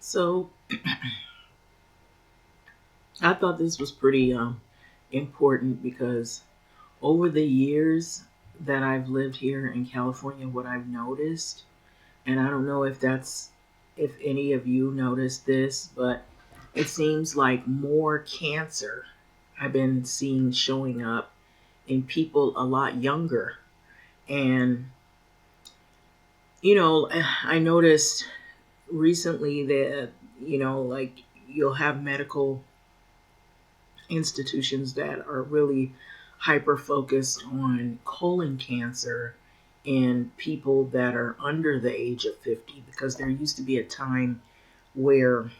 So I thought this was pretty important because over the years that I've lived here in California, what I've noticed, and I don't know if any of you noticed this, but it seems like more cancer I've been seeing showing up in people a lot younger. And, I noticed recently that, like you'll have medical institutions that are really hyper focused on colon cancer in people that are under the age of 50, because there used to be a time where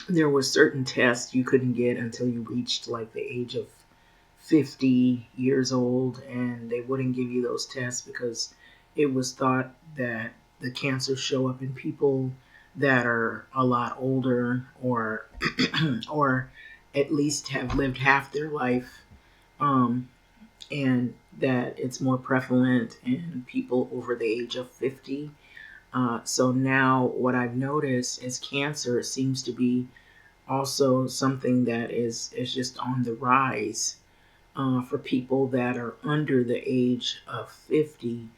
there were certain tests you couldn't get until you reached like the age of 50 years old, and they wouldn't give you those tests because it was thought that the cancers show up in people that are a lot older, or or at least have lived half their life, um, and that it's more prevalent in people over the age of 50. So now what I've noticed is cancer seems to be also something that is just on the rise for people that are under the age of 50.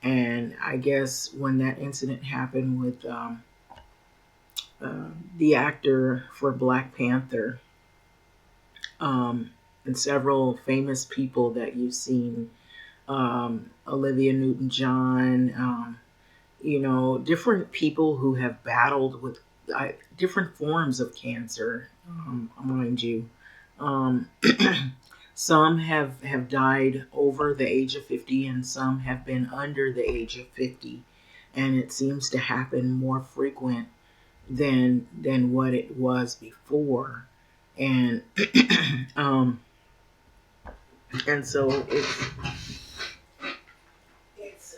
And I guess when that incident happened with the actor for Black Panther, and several famous people that you've seen, Olivia Newton-John, different people who have battled with different forms of cancer, mind you. Um, some have died over the age of 50, and some have been under the age of 50. And it seems to happen more frequent than what it was before. And um, and so it's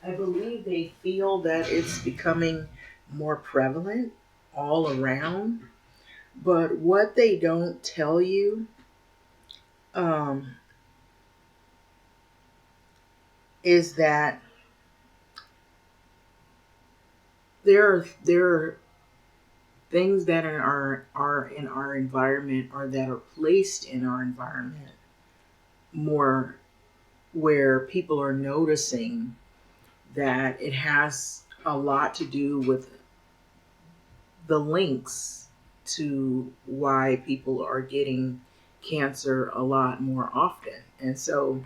I believe they feel that it's becoming more prevalent all around. But what they don't tell you, um, is that there are things that are in our environment, or that are placed in our environment more, where people are noticing that it has a lot to do with the links to why people are getting cancer a lot more often. And so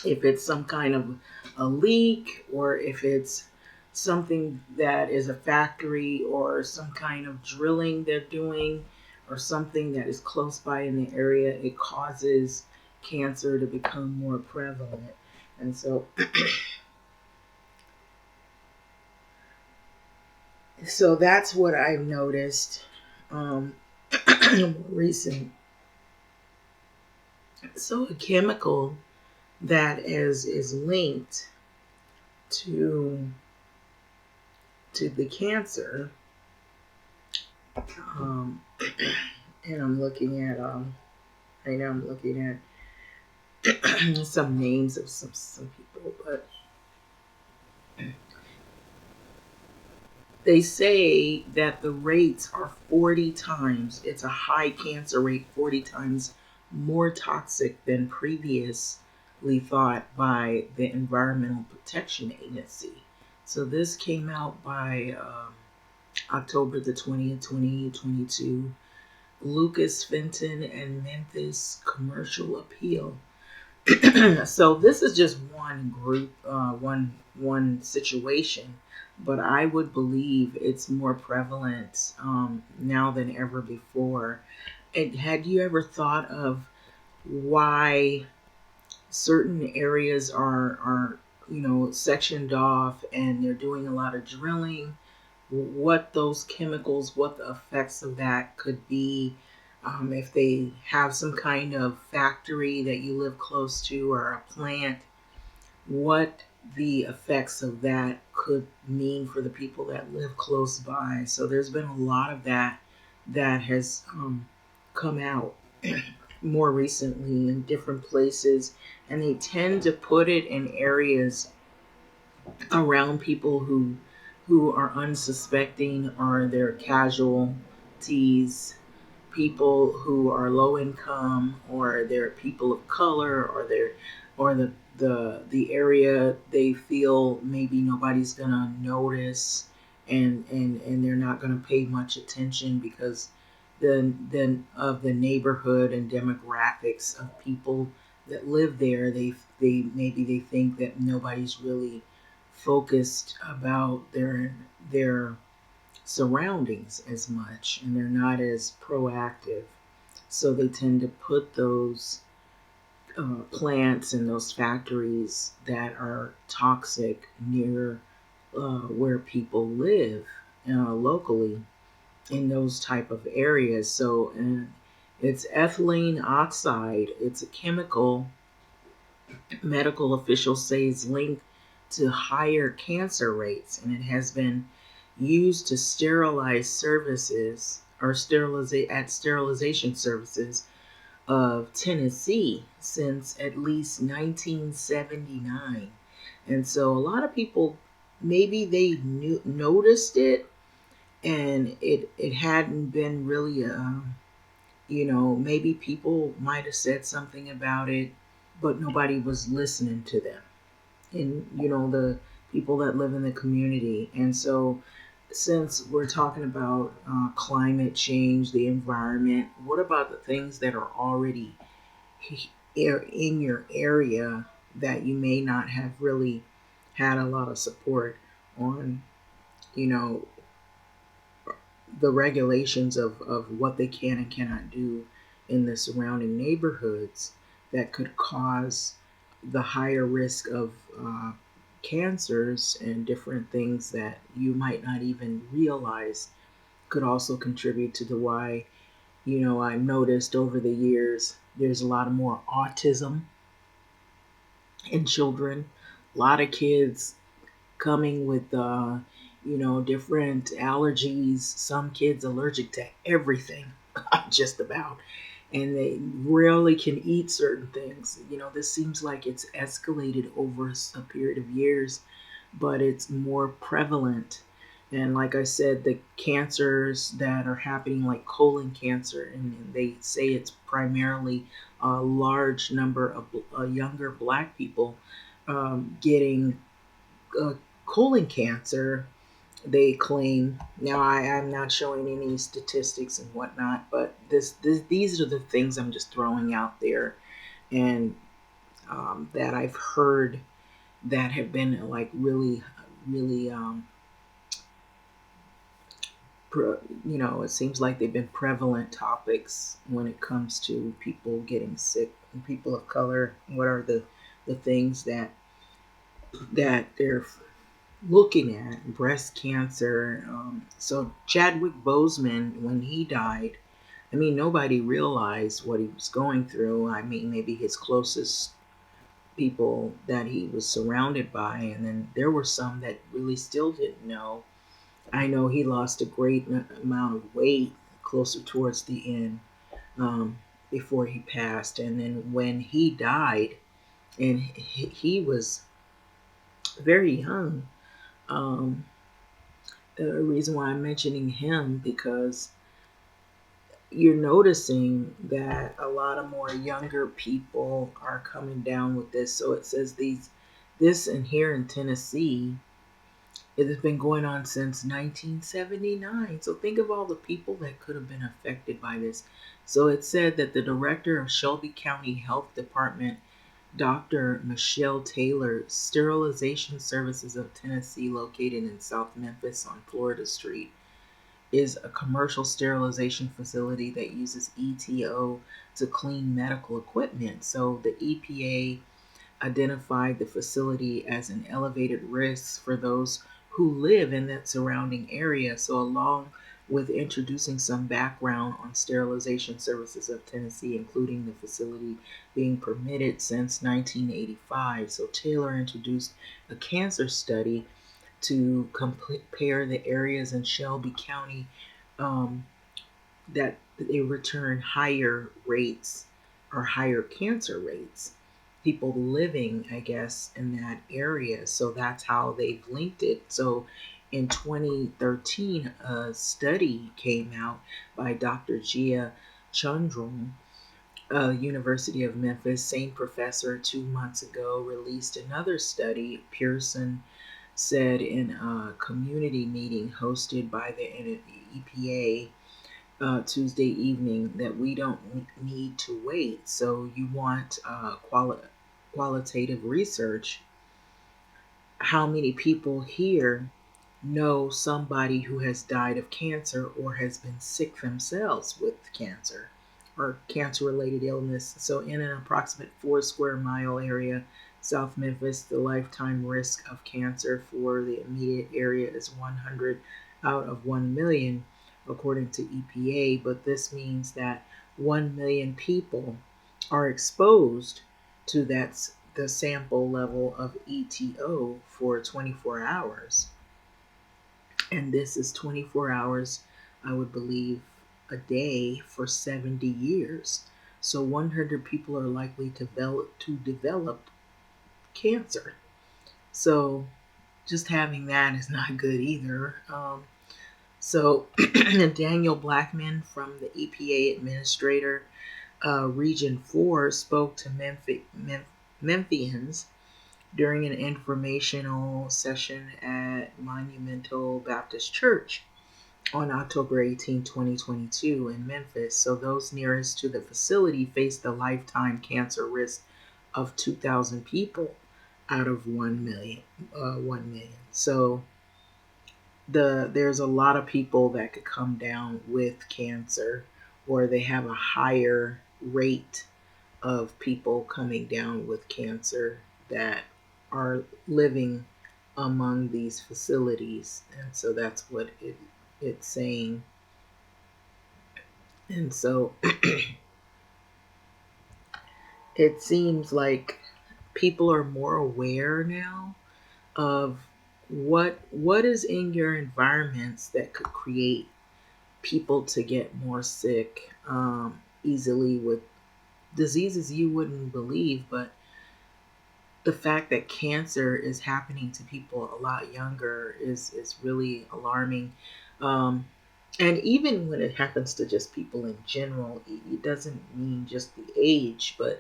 if it's some kind of a leak, or if it's something that is a factory, or some kind of drilling they're doing, or something that is close by in the area, it causes cancer to become more prevalent. And so that's what I've noticed, um, recent. So a chemical that is linked to the cancer, um, and I'm looking at right now I'm looking at some names of some people, but they say that the rates are 40 times, it's a high cancer rate, 40 times more toxic than previously thought by the Environmental Protection Agency. So this came out by October the 20th, 2022. Lucas, Finton, and Memphis Commercial Appeal. So this is just one group, one situation, but I would believe it's more prevalent now than ever before. And had you ever thought of why certain areas are sectioned off, and they're doing a lot of drilling? What those chemicals, what the effects of that could be, if they have some kind of factory that you live close to, or a plant, what the effects of that could mean for the people that live close by. So there's been a lot of that has come out more recently in different places, and they tend to put it in areas around people who who are unsuspecting are their casualties, people who are low income, or they're people of color, or they're or the area they feel maybe nobody's gonna notice, and they're not gonna pay much attention because then of the neighborhood and demographics of people that live there, they think that nobody's really focused about their surroundings as much, and they're not as proactive. So they tend to put those plants and those factories that are toxic near where people live locally in those type of areas. So, and it's ethylene oxide. It's a chemical medical officials say is linked to higher cancer rates, and it has been used to sterilize services or sterilization services of Tennessee since at least 1979. And so a lot of people maybe they noticed it, and it hadn't been really maybe people might have said something about it, but nobody was listening to them, and the people that live in the community. And so since we're talking about climate change, the environment, what about the things that are already in your area that you may not have really had a lot of support on, you know the regulations of what they can and cannot do in the surrounding neighborhoods that could cause the higher risk of cancers and different things that you might not even realize could also contribute to the why. I noticed over the years there's a lot of more autism in children, a lot of kids coming with different allergies. Some kids allergic to everything, just about, and they rarely can eat certain things. This seems like it's escalated over a period of years, but it's more prevalent. And like I said, the cancers that are happening, like colon cancer, and they say it's primarily a large number of younger black people getting uh, colon cancer, they claim. Now, I'm not showing any statistics and whatnot, but these are the things I'm just throwing out there, and that I've heard that have been like really, really, it seems like they've been prevalent topics when it comes to people getting sick and people of color. What are the things that they're looking at? Breast cancer. So Chadwick Boseman, when he died, I mean, nobody realized what he was going through. I mean, maybe his closest people that he was surrounded by, and then there were some that really still didn't know. I know he lost a great amount of weight closer towards the end, um, before he passed, and then when he died, and he was very young. Um, the reason why I'm mentioning him, because you're noticing that a lot of more younger people are coming down with this. So it says this, and here in Tennessee, it has been going on since 1979. So think of all the people that could have been affected by this. So it said that the director of Shelby County Health Department, Dr. Michelle Taylor, Sterilization Services of Tennessee, located in South Memphis on Florida Street, is a commercial sterilization facility that uses ETO to clean medical equipment. So the EPA identified the facility as an elevated risk for those who live in that surrounding area. So, along with introducing some background on Sterilization Services of Tennessee, including the facility being permitted since 1985. So, Taylor introduced a cancer study to compare the areas in Shelby County um, that they return higher rates or higher cancer rates. People living, I guess, in that area. So that's how they've linked it. So In 2013, a study came out by Dr. Gia Chandran, University of Memphis, same professor 2 months ago, released another study. Pearson said in a community meeting hosted by the EPA Tuesday evening that we don't need to wait. So you want qualitative research. How many people here know somebody who has died of cancer or has been sick themselves with cancer or cancer related illness? So, in an approximate 4 square mile area, South Memphis, the lifetime risk of cancer for the immediate area is 100 out of 1 million, according to EPA. But this means that 1 million people are exposed to the sample level of ETO for 24 hours. And this is 24 hours, I would believe, a day for 70 years. So 100 people are likely to develop cancer. So just having that is not good either. So Daniel Blackman from the EPA administrator, Region 4, spoke to Memphians during an informational session at Monumental Baptist Church on October 18, 2022 in Memphis. So those nearest to the facility face the lifetime cancer risk of 2,000 people out of 1 million. 1 million. So there's a lot of people that could come down with cancer, or they have a higher rate of people coming down with cancer that are living among these facilities. And so that's what it's saying. And so it seems like people are more aware now of what is in your environments that could create people to get more sick easily with diseases you wouldn't believe. But the fact that cancer is happening to people a lot younger is really alarming. Um, and even when it happens to just people in general, it doesn't mean just the age, but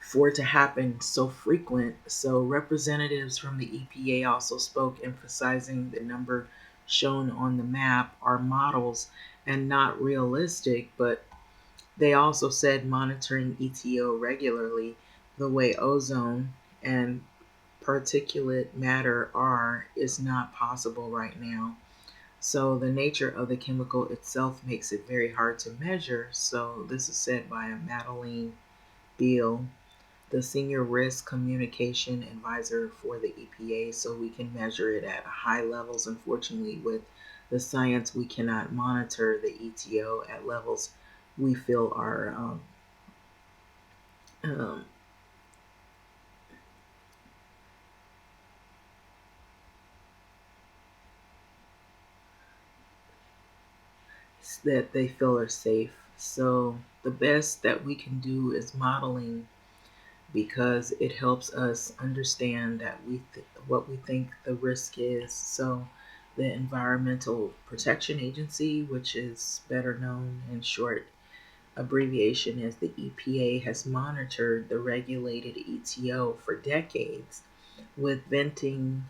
for it to happen so frequent. So representatives from the EPA also spoke, emphasizing the number shown on the map are models and not realistic. But they also said monitoring ETO regularly, the way ozone and particulate matter are, is not possible right now. So the nature of the chemical itself makes it very hard to measure. So this is said by Madeline Beal, the senior risk communication advisor for the EPA. So we can measure it at high levels. Unfortunately, with the science, we cannot monitor the ETO at levels we feel are um, that they feel are safe. So the best that we can do is modeling, because it helps us understand that what we think the risk is. So the Environmental Protection Agency, which is better known in short abbreviation as the EPA, has monitored the regulated ETO for decades, with venting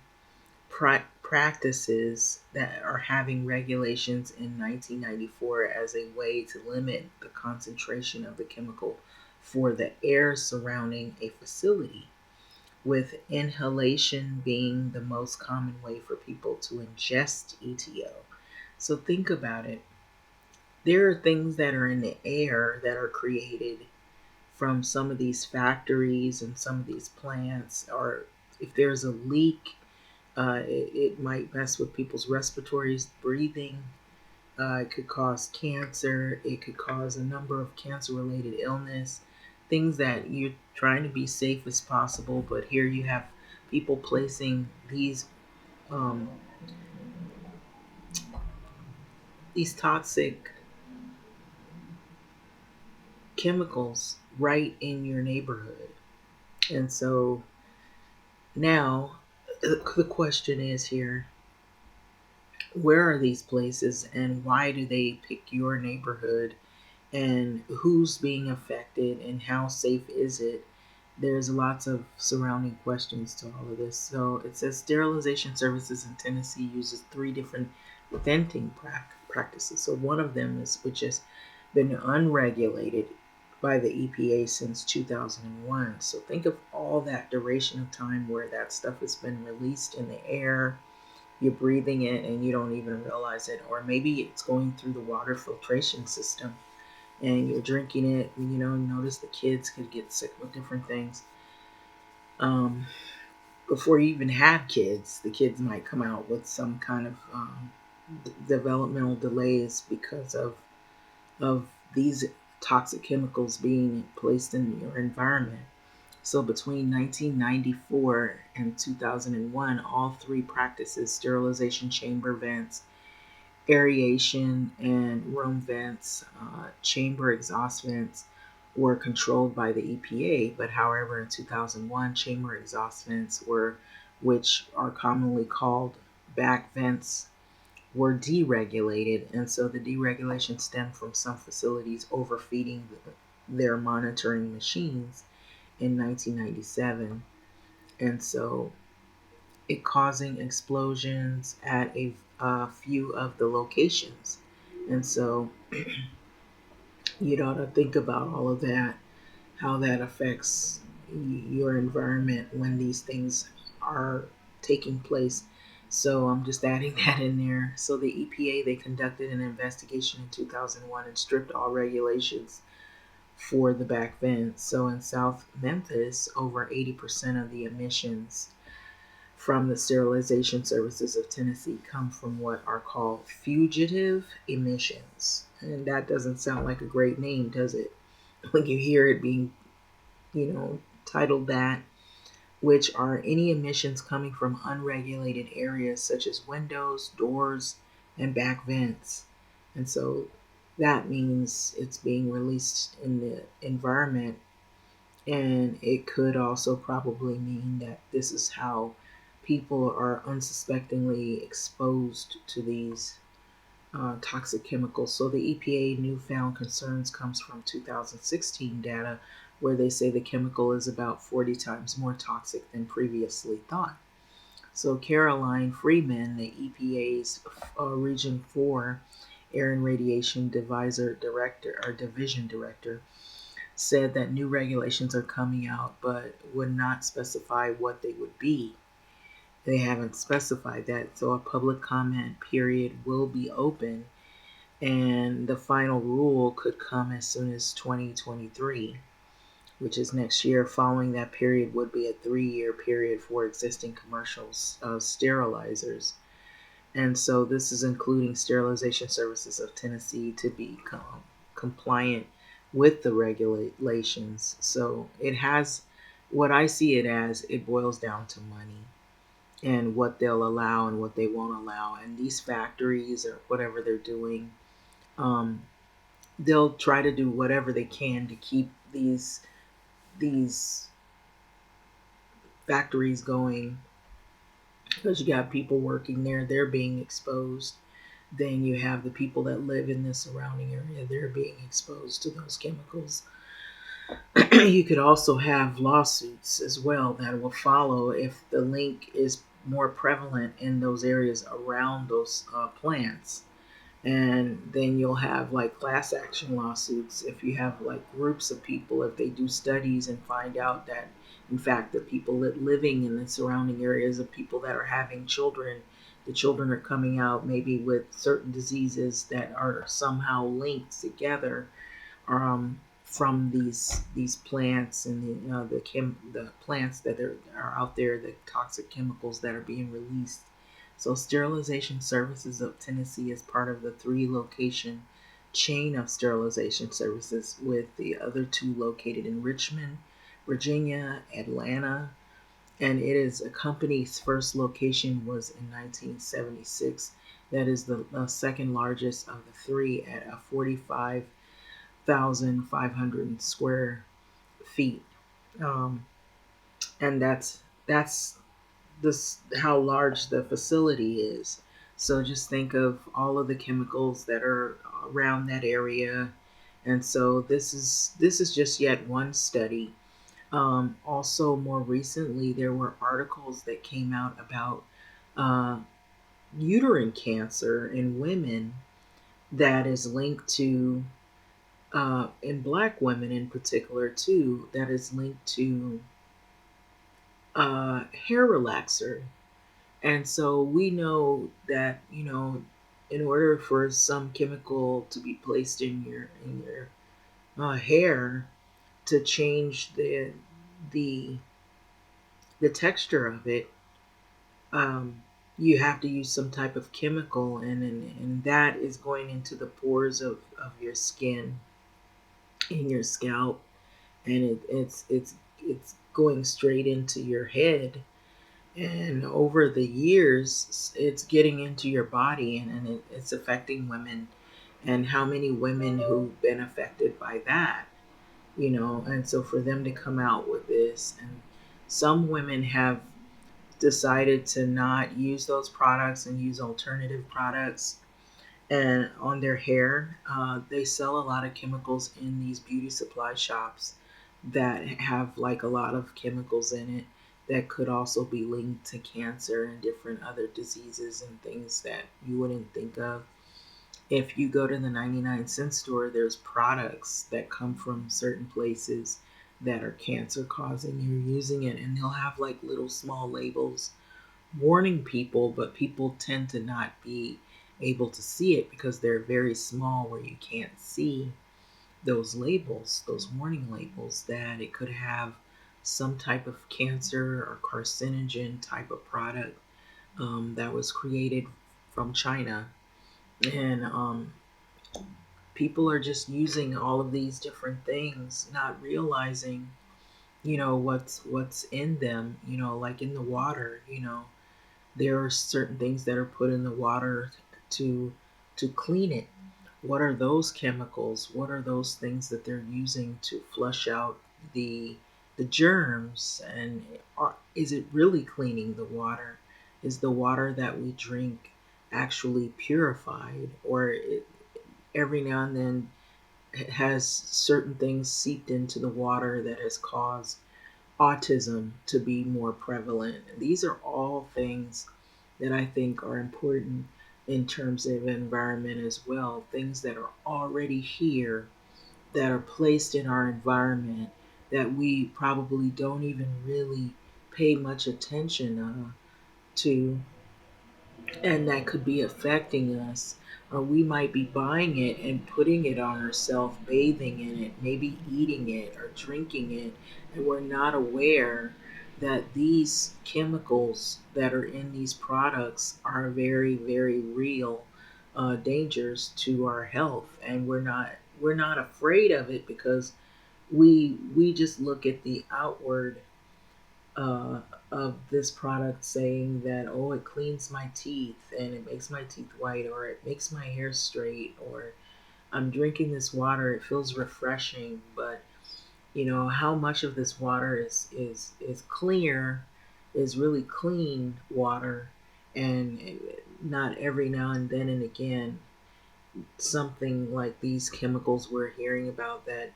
practices that are having regulations in 1994 as a way to limit the concentration of the chemical for the air surrounding a facility, with inhalation being the most common way for people to ingest ETO. So think about it. There are things that are in the air that are created from some of these factories and some of these plants, or if there's a leak, it might mess with people's respiratory breathing. It could cause cancer. It could cause a number of cancer-related illness, things that you're trying to be safe as possible. But here you have people placing um, these toxic chemicals right in your neighborhood. And so now the question is here: where are these places and why do they pick your neighborhood, and who's being affected and how safe is it? There's lots of surrounding questions to all of this. So it says Sterilization Services in Tennessee uses three different venting practices. So one of them is which has been unregulated by the EPA since 2001. So think of all that duration of time where that stuff has been released in the air. You're breathing it and you don't even realize it, or maybe it's going through the water filtration system and you're drinking it. Notice the kids could get sick with different things. Before you even have kids, the kids might come out with some kind of developmental delays because of these toxic chemicals being placed in your environment. So between 1994 and 2001, all three practices, sterilization chamber vents, aeration and room vents, chamber exhaust vents, were controlled by the EPA. But however, in 2001, chamber exhaust vents which are commonly called back vents, were deregulated. And so the deregulation stemmed from some facilities overfeeding their monitoring machines in 1997. And so it causing explosions at a few of the locations. And so you'd ought to think about all of that, how that affects your environment when these things are taking place. So I'm just adding that in there. So the EPA, they conducted an investigation in 2001 and stripped all regulations for the back vents. So in South Memphis, over 80% of the emissions from the Sterilization Services of Tennessee come from what are called fugitive emissions. And that doesn't sound like a great name, does it? When you hear it being, titled that, which are any emissions coming from unregulated areas such as windows, doors, and back vents. And so that means it's being released in the environment. And it could also probably mean that this is how people are unsuspectingly exposed to these toxic chemicals. So the EPA newfound concerns comes from 2016 data where they say the chemical is about 40 times more toxic than previously thought. So Caroline Freeman, the EPA's Region 4 Air and Radiation Division Director, said that new regulations are coming out but would not specify what they would be. They haven't specified that, so a public comment period will be open and the final rule could come as soon as 2023, which is next year. Following that period would be a 3-year period for existing commercial sterilizers. And so this is including Sterilization Services of Tennessee to become compliant with the regulations. So it has, what I see it as, it boils down to money and what they'll allow and what they won't allow. And these factories or whatever they're doing, um, they'll try to do whatever they can to keep these factories going because you got people working there, they're being exposed. Then you have the people that live in the surrounding area, they're being exposed to those chemicals. You could also have lawsuits as well that will follow if the link is more prevalent in those areas around those plants. And then you'll have like class action lawsuits if you have like groups of people, if they do studies and find out that in fact the people that living in the surrounding areas of people that are having children, the children are coming out maybe with certain diseases that are somehow linked together, from these plants and the plants that are out there, the toxic chemicals that are being released. So Sterilization Services of Tennessee is part of the 3-location chain of sterilization services, with the other 2 located in Richmond, Virginia, Atlanta, and it is a company's first location was in 1976. That is the second largest of the 3 at a 45,500 square feet, um, and that's this how large the facility is. So just think of all of the chemicals that are around that area. And so this is just yet one study. Also, more recently, there were articles that came out about uh, uterine cancer in women that is linked to, in black women in particular, too, that is linked to hair relaxer. And so we know that, in order for some chemical to be placed in your hair to change the the texture of it, um, you have to use some type of chemical, and that is going into the pores of your skin in your scalp, and it's going straight into your head. And over the years, it's getting into your body, and it's affecting women. And how many women who've been affected by that, and so for them to come out with this, and some women have decided to not use those products and use alternative products and on their hair. They sell a lot of chemicals in these beauty supply shops that have like a lot of chemicals in it that could also be linked to cancer and different other diseases and things that you wouldn't think of. If you go to the 99-cent store, there's products that come from certain places that are cancer causing. You're using it, and they'll have like little small labels warning people, but people tend to not be able to see it because they're very small where you can't see those labels, those warning labels, that it could have some type of cancer or carcinogen type of product that was created from China. And people are just using all of these different things, not realizing, what's in them, like in the water. There are certain things that are put in the water to to clean it. What are those chemicals? What are those things that they're using to flush out the germs? And is it really cleaning the water? Is the water that we drink actually purified, or every now and then has certain things seeped into the water that has caused autism to be more prevalent? These are all things that I think are important in terms of environment as well. Things that are already here, that are placed in our environment, that we probably don't even really pay much attention to, and that could be affecting us. Or we might be buying it and putting it on ourselves, bathing in it, maybe eating it or drinking it, and we're not aware that these chemicals that are in these products are very, very real dangers to our health, and we're not afraid of it because we just look at the outward uh, of this product, saying that, oh, it cleans my teeth and it makes my teeth white, or it makes my hair straight, or I'm drinking this water, it feels refreshing. But how much of this water is clear, is really clean water, and not every now and then and again something like these chemicals we're hearing about that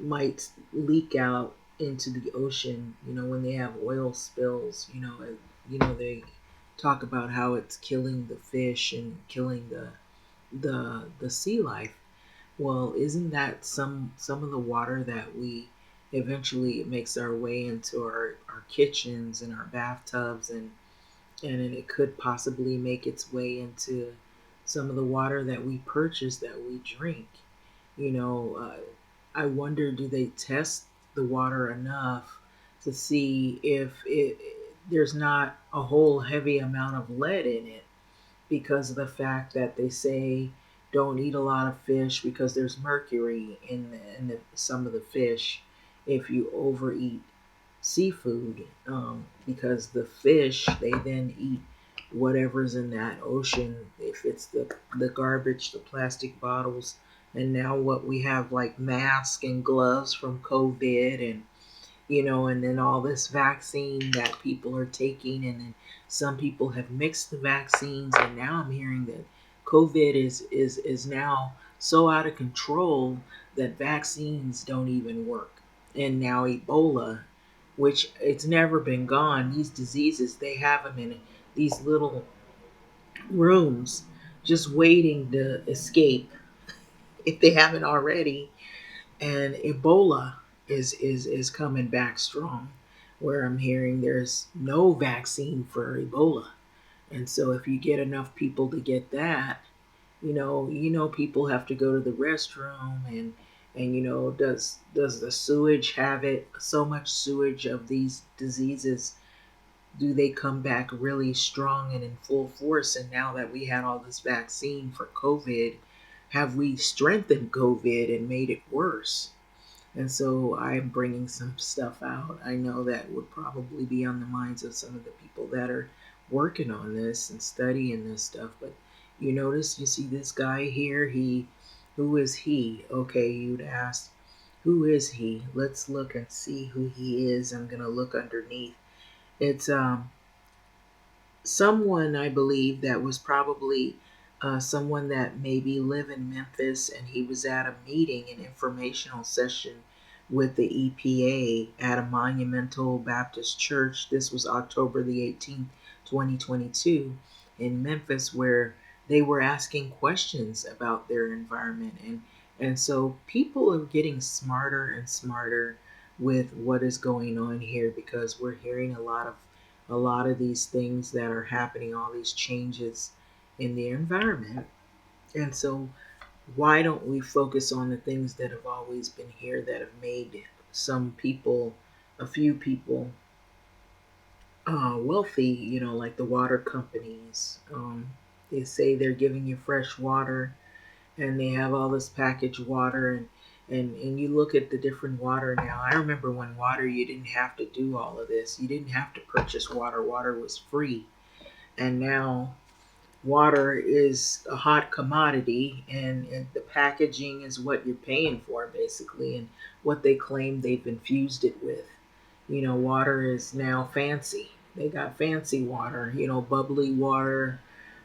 might leak out into the ocean. When they have oil spills, they talk about how it's killing the fish and killing the sea life. Well, isn't that some of the water that we eventually, it makes our way into our kitchens and our bathtubs, and it could possibly make its way into some of the water that we purchase, that we drink. I wonder, do they test the water enough to see if there's not a whole heavy amount of lead in it, because of the fact that they say don't eat a lot of fish because there's mercury in some of the fish if you overeat seafood, because the fish, they then eat whatever's in that ocean, if it's the garbage, the plastic bottles. And now what we have, like masks and gloves from COVID, and and then all this vaccine that people are taking, and then some people have mixed the vaccines, and now I'm hearing that COVID is now so out of control that vaccines don't even work. And now Ebola, which it's never been gone, these diseases, they have them in these little rooms just waiting to escape if they haven't already. And Ebola is coming back strong, where I'm hearing there's no vaccine for Ebola. And so if you get enough people to get that, people have to go to the restroom, and does the sewage have it, so much sewage of these diseases, do they come back really strong and in full force? And now that we had all this vaccine for COVID, have we strengthened COVID and made it worse? And so I'm bringing some stuff out. I know that would probably be on the minds of some of the people that are working on this and studying this stuff. But you see this guy here, who is he? Okay, you'd ask, who is he? Let's look and see who he is. I'm going to look underneath. It's someone, I believe, that was probably someone that maybe live in Memphis, and he was at a meeting, an informational session with the EPA at a Monumental Baptist Church. This was October the 18th, 2022, in Memphis, where they were asking questions about their environment. And so people are getting smarter and smarter with what is going on here, because we're hearing a lot of these things that are happening, all these changes in the environment. And so, why don't we focus on the things that have always been here that have made some people, a few people, wealthy, like the water companies? They say they're giving you fresh water, and they have all this packaged water, and you look at the different water now. I remember when water, you didn't have to do all of this. You didn't have to purchase water. Water was free. And now water is a hot commodity, and the packaging is what you're paying for, basically, and what they claim they've infused it with. Water is now fancy. They got fancy water, bubbly water.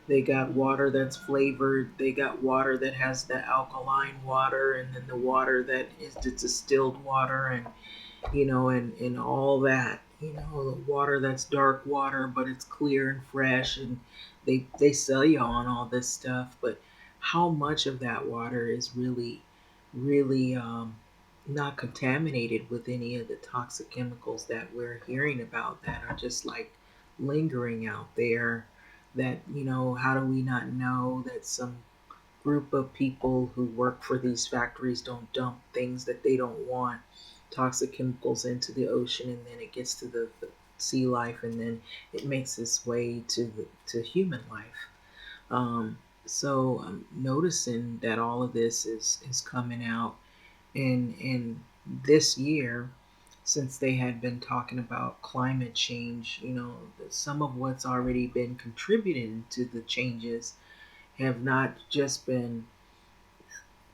They got water that's flavored. They got water that has the alkaline water, and then the water that is the distilled water, and all that. The water that's dark water, but it's clear and fresh, and they sell you on all this stuff. But how much of that water is really not contaminated with any of the toxic chemicals that we're hearing about, that are just like lingering out there? That, how do we not know that some group of people who work for these factories don't dump things that they don't want, toxic chemicals, into the ocean, and then it gets to the sea life, and then it makes its way to human life. So I'm noticing that all of this is coming out in this year, since they had been talking about climate change. Some of what's already been contributing to the changes have not just been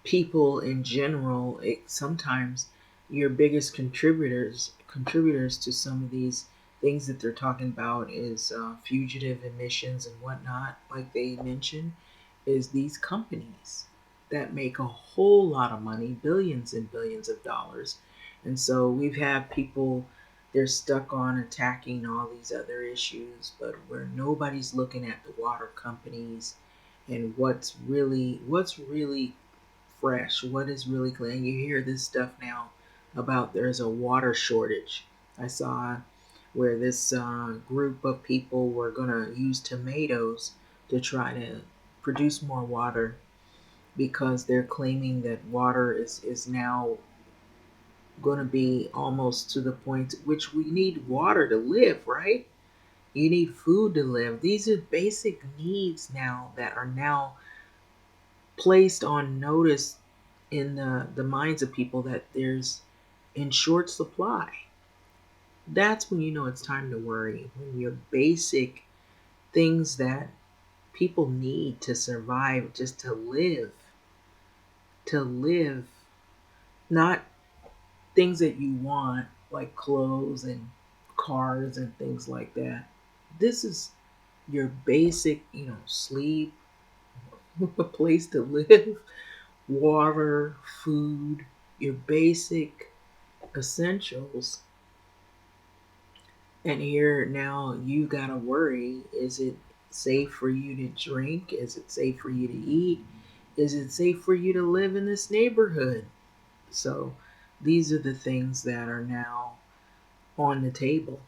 people in general. Sometimes your biggest contributors to some of these things that they're talking about is fugitive emissions and whatnot, like they mentioned, is these companies that make a whole lot of money, billions and billions of dollars. And so we've had people, they're stuck on attacking all these other issues, but where nobody's looking at the water companies and what's really fresh, what is really clean. You hear this stuff now about there's a water shortage. I saw where this group of people were going to use tomatoes to try to produce more water, because they're claiming that water is now going to be almost to the point which we need water to live, right? You need food to live. These are basic needs now that are now placed on notice in the minds of people, that there's in short supply. That's when you know it's time to worry. When your basic things that people need to survive, just to live, not things that you want like clothes and cars and things like that. This is your basic, sleep, a place to live, water, food, your basic essentials. And here now you gotta worry, is it safe for you to drink? Is it safe for you to eat? Is it safe for you to live in this neighborhood? So these are the things that are now on the table.